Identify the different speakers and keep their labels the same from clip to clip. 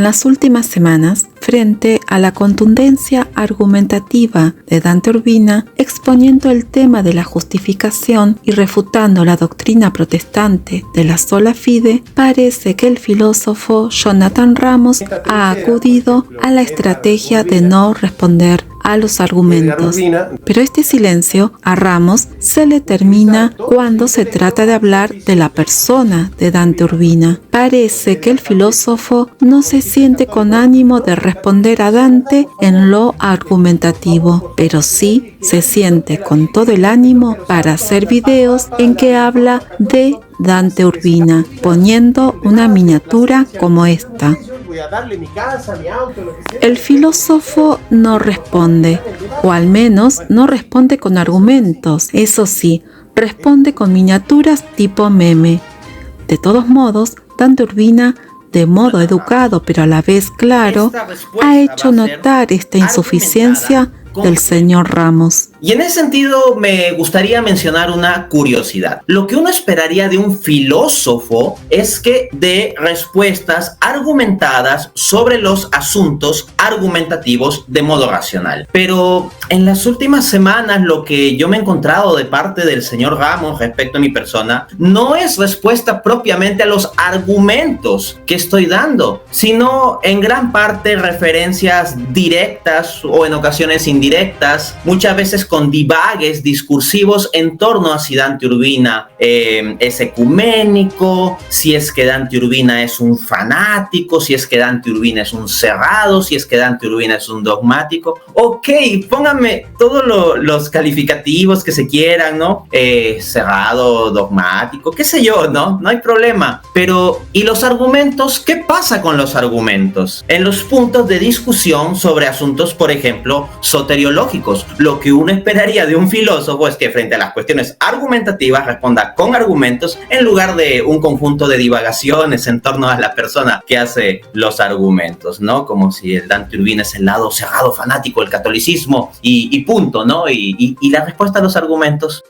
Speaker 1: En las últimas semanas, frente a la contundencia argumentativa de Dante Urbina, exponiendo el tema de la justificación y refutando la doctrina protestante de la sola fide, parece que el filósofo Jonathan Ramos ha acudido a la estrategia de no responder a los argumentos. Pero este silencio a Ramos se le termina cuando se trata de hablar de la persona de Dante Urbina. Parece que el filósofo no se siente con ánimo de responder a Dante en lo argumentativo, pero sí se siente con todo el ánimo para hacer videos en que habla de Dante Urbina, poniendo una miniatura como esta. El filósofo no responde, o al menos no responde con argumentos. Eso sí, responde con miniaturas tipo meme. De todos modos, Dante Urbina, de modo educado pero a la vez claro, ha hecho notar esta insuficiencia del señor Ramos.
Speaker 2: Y en ese sentido me gustaría mencionar una curiosidad. Lo que uno esperaría de un filósofo es que dé respuestas argumentadas sobre los asuntos argumentativos de modo racional. Pero en las últimas semanas lo que yo me he encontrado de parte del señor Ramos respecto a mi persona no es respuesta propiamente a los argumentos que estoy dando, sino en gran parte referencias directas o en ocasiones indirectas, muchas veces con divagues discursivos en torno a si Dante Urbina es ecuménico, si es que Dante Urbina es un fanático, si es que Dante Urbina es un cerrado, si es que Dante Urbina es un dogmático. Ok, pónganme todos los calificativos que se quieran, ¿no? Cerrado, dogmático, qué sé yo, ¿no? No hay problema. Pero, ¿y los argumentos? ¿Qué pasa con los argumentos? En los puntos de discusión sobre asuntos, por ejemplo, soteriológicos, lo que uno esperaría de un filósofo es que frente a las cuestiones argumentativas responda con argumentos en lugar de un conjunto de divagaciones en torno a la persona que hace los argumentos, ¿no? Como si el Dante Urbina es el lado cerrado fanático del catolicismo y punto, ¿no? Y la respuesta a los argumentos.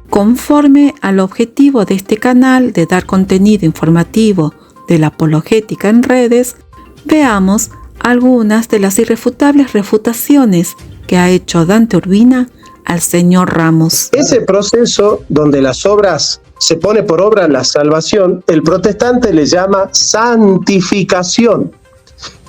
Speaker 1: Conforme al objetivo de este canal de dar contenido informativo de la apologética en redes, veamos algunas de las irrefutables refutaciones que ha hecho Dante Urbina al señor Ramos.
Speaker 3: Ese proceso donde las obras se pone por obra la salvación, el protestante le llama santificación.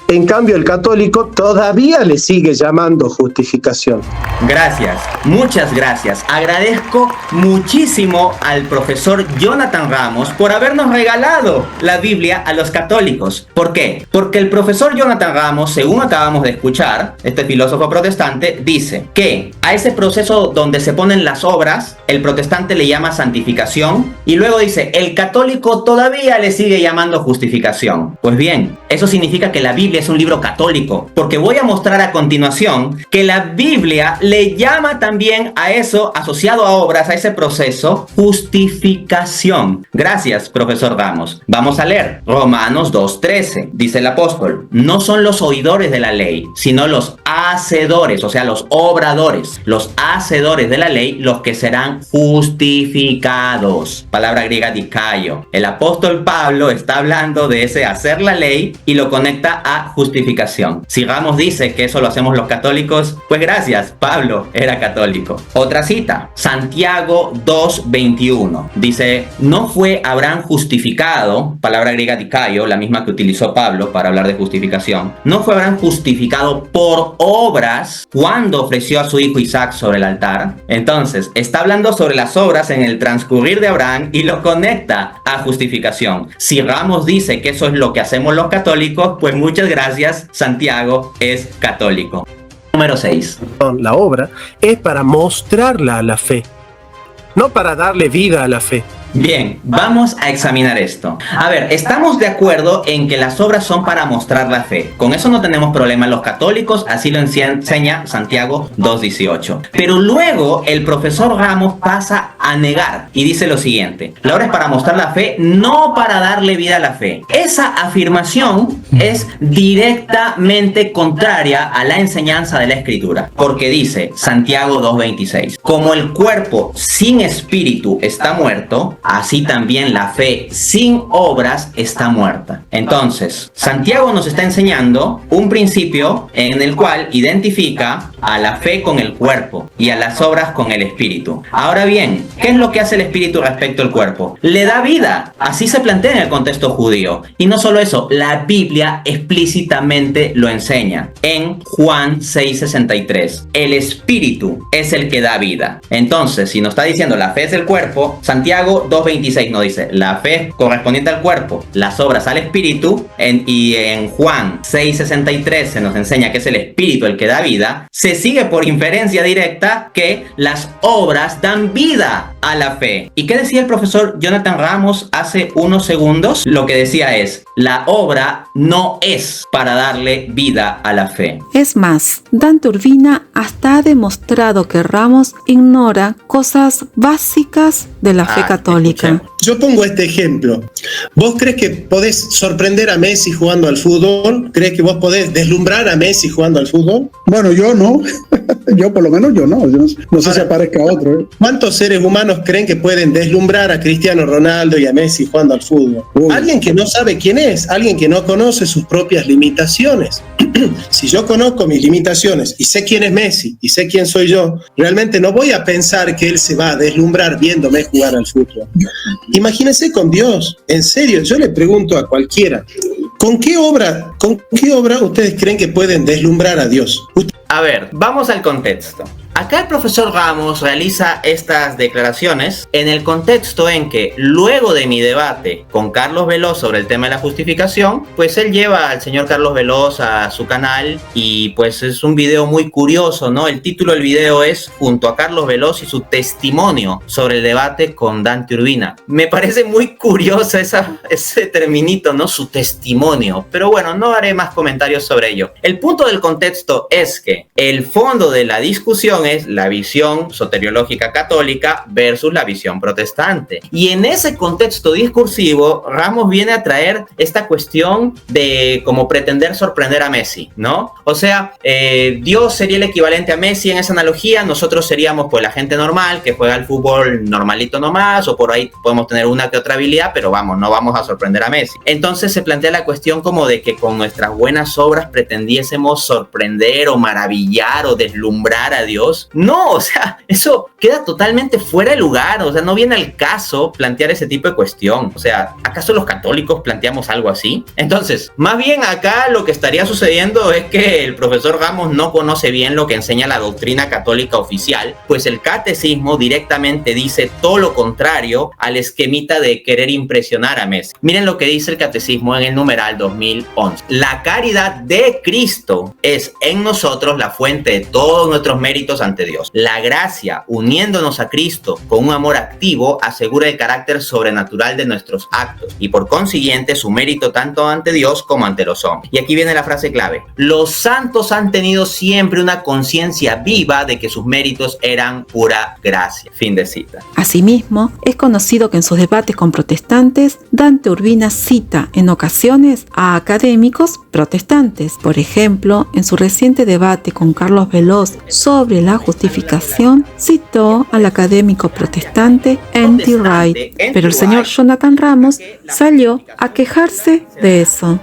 Speaker 3: En cambio, el católico todavía le sigue llamando justificación.
Speaker 2: Gracias, muchas gracias. Agradezco muchísimo al profesor Jonathan Ramos por habernos regalado la Biblia a los católicos. ¿Por qué? Porque el profesor Jonathan Ramos, según acabamos de escuchar, este filósofo protestante, dice que a ese proceso donde se ponen las obras, el protestante le llama santificación, y luego dice, el católico todavía le sigue llamando justificación. Pues bien, eso significa que la Biblia es un libro católico, porque voy a mostrar a continuación que la Biblia le llama también a eso, asociado a obras, a ese proceso, justificación. Gracias, profesor Ramos. Vamos a leer Romanos 2:13. Dice el apóstol, no son los oidores de la ley, sino los hacedores, o sea, los obradores, los hacedores de la ley, los que serán justificados. Palabra griega dikaio. El apóstol Pablo está hablando de ese hacer la ley y lo conecta a justificación. Si Ramos dice que eso lo hacemos los católicos, pues gracias, Pablo era católico. Otra cita, Santiago 2:21. Dice, no fue Abraham justificado, palabra griega dikaio, la misma que utilizó Pablo para hablar de justificación. No fue Abraham justificado por obras cuando ofreció a su hijo Isaac sobre el altar. Entonces, está hablando sobre las obras en el transcurrir de Abraham y lo conecta a justificación. Si Ramos dice que eso es lo que hacemos los católicos, pues muchas gracias, Santiago es católico. Número 6.
Speaker 3: La obra es para mostrarla a la fe, no para darle vida a la fe.
Speaker 2: Bien, vamos a examinar esto. A ver, estamos de acuerdo en que las obras son para mostrar la fe. Con eso no tenemos problema los católicos, así lo enseña Santiago 2:18. Pero luego el profesor Ramos pasa a negar y dice lo siguiente: la obra es para mostrar la fe, no para darle vida a la fe. Esa afirmación es directamente contraria a la enseñanza de la Escritura, porque dice Santiago 2:26, como el cuerpo sin espíritu está muerto, así también la fe sin obras está muerta. Entonces, Santiago nos está enseñando un principio en el cual identifica a la fe con el cuerpo y a las obras con el espíritu. Ahora bien, ¿qué es lo que hace el espíritu respecto al cuerpo? Le da vida. Así se plantea en el contexto judío. Y no solo eso, la Biblia explícitamente lo enseña. En Juan 6:63, el espíritu es el que da vida. Entonces, si nos está diciendo la fe es el cuerpo, Santiago 2:26 nos dice la fe correspondiente al cuerpo, las obras al espíritu, y en Juan 6:63 se nos enseña que es el espíritu el que da vida. Se sigue por inferencia directa que las obras dan vida a la fe. ¿Y qué decía el profesor Jonathan Ramos hace unos segundos? Lo que decía es, la obra no es para darle vida a la fe.
Speaker 1: Es más, Dante Urbina hasta ha demostrado que Ramos ignora cosas básicas de la fe católica.
Speaker 2: Escuchemos.
Speaker 3: Yo pongo este ejemplo. ¿Vos crees que podés sorprender a Messi jugando al fútbol? ¿Crees que vos podés deslumbrar a Messi jugando al fútbol?
Speaker 4: Bueno, yo no. Yo por lo menos yo no. Yo no sé si aparezca otro.
Speaker 3: ¿Cuántos seres humanos creen que pueden deslumbrar a Cristiano Ronaldo y a Messi jugando al fútbol? Alguien que no sabe quién es, alguien que no conoce sus propias limitaciones. Si yo conozco mis limitaciones y sé quién es Messi y sé quién soy yo, realmente no voy a pensar que él se va a deslumbrar viéndome jugar al fútbol. Imagínense con Dios. En serio, yo le pregunto a cualquiera, ¿con qué obra ustedes creen que pueden deslumbrar a Dios?
Speaker 2: A ver, vamos al contexto. Acá el profesor Ramos realiza estas declaraciones en el contexto en que luego de mi debate con Carlos Veloz sobre el tema de la justificación, pues él lleva al señor Carlos Veloz a su canal y pues es un video muy curioso, ¿no? El título del video es Junto a Carlos Veloz y su testimonio sobre el debate con Dante Urbina. Me parece muy curioso ese terminito, ¿no? Su testimonio. Pero bueno, no haré más comentarios sobre ello. El punto del contexto es que el fondo de la discusión es la visión soteriológica católica versus la visión protestante. Y en ese contexto discursivo, Ramos viene a traer esta cuestión de como pretender sorprender a Messi, ¿no? O sea, Dios sería el equivalente a Messi en esa analogía, nosotros seríamos pues la gente normal que juega al fútbol normalito nomás, o por ahí podemos tener una que otra habilidad, pero vamos, no vamos a sorprender a Messi. Entonces se plantea la cuestión como de que con nuestras buenas obras pretendiésemos sorprender o maravillar o deslumbrar a Dios. No, o sea, eso queda totalmente fuera de lugar, o sea, no viene al caso plantear ese tipo de cuestión. O sea, ¿acaso los católicos planteamos algo así? Entonces, más bien acá lo que estaría sucediendo es que el profesor Ramos no conoce bien lo que enseña la doctrina católica oficial, pues el catecismo directamente dice todo lo contrario al esquemita de querer impresionar a Messi. Miren lo que dice el catecismo en el numeral 2011. La caridad de Cristo es en nosotros la fuente de todos nuestros méritos ante Dios. La gracia, uniéndonos a Cristo con un amor activo, asegura el carácter sobrenatural de nuestros actos y por consiguiente su mérito tanto ante Dios como ante los hombres. Y aquí viene la frase clave. Los santos han tenido siempre una conciencia viva de que sus méritos eran pura gracia. Fin de cita.
Speaker 1: Asimismo, es conocido que en sus debates con protestantes, Dante Urbina cita en ocasiones a académicos protestantes. Por ejemplo, en su reciente debate con Carlos Veloz sobre la justificación, citó al académico protestante N.T. Wright, pero el señor Jonathan Ramos salió a quejarse de eso.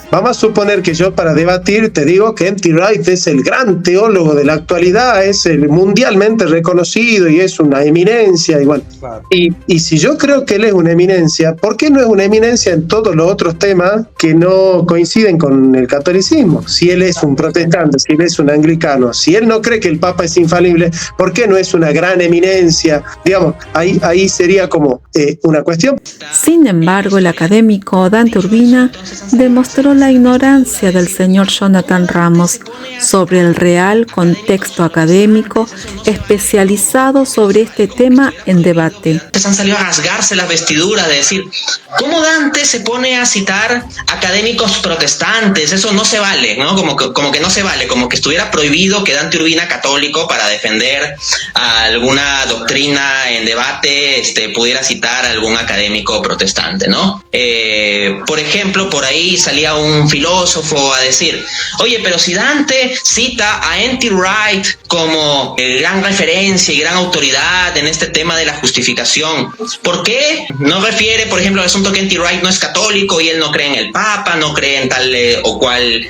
Speaker 3: Vamos a suponer que yo para debatir te digo que N.T. Wright es el gran teólogo de la actualidad, es el mundialmente reconocido y es una eminencia. Y, bueno, y si yo creo que él es una eminencia, ¿por qué no es una eminencia en todos los otros temas que no coinciden con el catolicismo? Si él es un protestante, si él es un anglicano, si él no cree que el Papa es infalible, ¿por qué no es una gran eminencia? Digamos, ahí sería como una cuestión.
Speaker 1: Sin embargo, el académico Dante Urbina demostró la ignorancia del señor Jonathan Ramos sobre el real contexto académico especializado sobre este tema en debate.
Speaker 2: Han salido a rasgarse las vestiduras de decir, ¿cómo Dante se pone a citar académicos protestantes? Eso no se vale, ¿no? Como que no se vale, como que estuviera prohibido que Dante Urbina, católico, para defender alguna doctrina en debate, pudiera citar a algún académico protestante, ¿no? Por ejemplo, por ahí salió salía un filósofo a decir, oye, pero si Dante cita a N.T. Wright como gran referencia y gran autoridad en este tema de la justificación, ¿por qué no refiere, por ejemplo, al asunto que N.T. Wright no es católico y él no cree en el Papa, no cree en tal o cual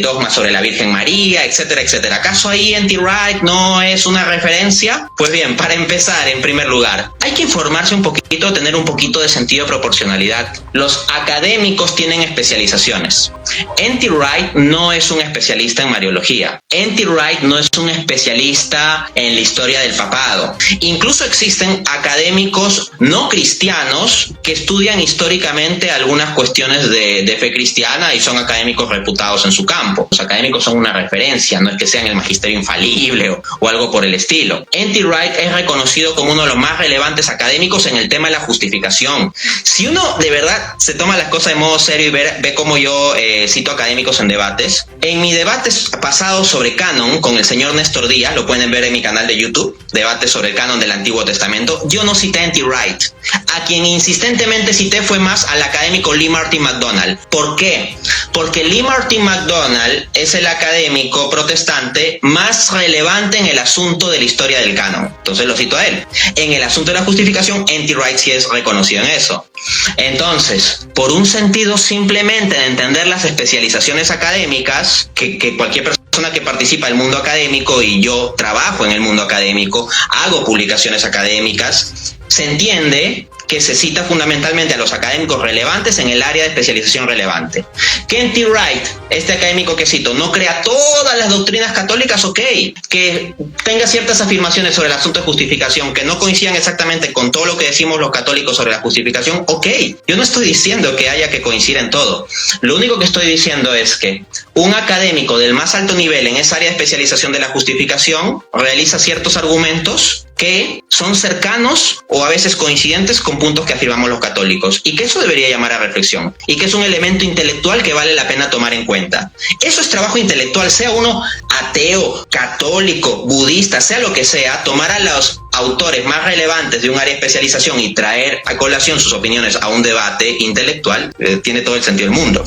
Speaker 2: dogma sobre la Virgen María, etcétera, etcétera? ¿Acaso ahí N.T. Wright no es una referencia? Pues bien, para empezar, en primer lugar, hay que informarse un poquito, tener un poquito de sentido de proporcionalidad. Los académicos tienen especializaciones. N.T. Wright no es un especialista en Mariología. N.T. Wright no es un especialista en la historia del papado. Incluso existen académicos no cristianos que estudian históricamente algunas cuestiones de fe cristiana y son académicos reputados en su campo. Los académicos son una referencia, no es que sean el magisterio infalible o algo por el estilo. N.T. Wright es reconocido como uno de los más relevantes académicos en el tema de la justificación. Si uno de verdad se toma las cosas de modo serio y ve cómo yo cito académicos en debates, en mi debate pasado sobre canon con el señor Néstor Díaz, lo pueden ver en mi canal de YouTube, debate sobre el canon del Antiguo Testamento, yo no cité a N.T. Wright. A quien insistentemente cité fue más al académico Lee Martin McDonald. ¿Por qué? Porque Lee Martin McDonald es el académico protestante más relevante en el asunto de la historia del canon. Entonces lo cito a él. En el asunto de la justificación, N.T. Wright sí es reconocido en eso. Entonces, por un sentido simplemente de entender las especializaciones académicas, que cualquier persona que participa del mundo académico, y yo trabajo en el mundo académico, hago publicaciones académicas, se entiende que se cita fundamentalmente a los académicos relevantes en el área de especialización relevante. Que N.T. Wright, este académico que cito, no crea todas las doctrinas católicas, ok. Que tenga ciertas afirmaciones sobre el asunto de justificación que no coincidan exactamente con todo lo que decimos los católicos sobre la justificación, ok. Yo no estoy diciendo que haya que coincidir en todo. Lo único que estoy diciendo es que un académico del más alto nivel en esa área de especialización de la justificación realiza ciertos argumentos que son cercanos o a veces coincidentes con puntos que afirmamos los católicos, y que eso debería llamar a reflexión, y que es un elemento intelectual que vale la pena tomar en cuenta. Eso es trabajo intelectual, sea uno ateo, católico, budista, sea lo que sea, tomar a los autores más relevantes de un área de especialización y traer a colación sus opiniones a un debate intelectual, tiene todo el sentido del mundo.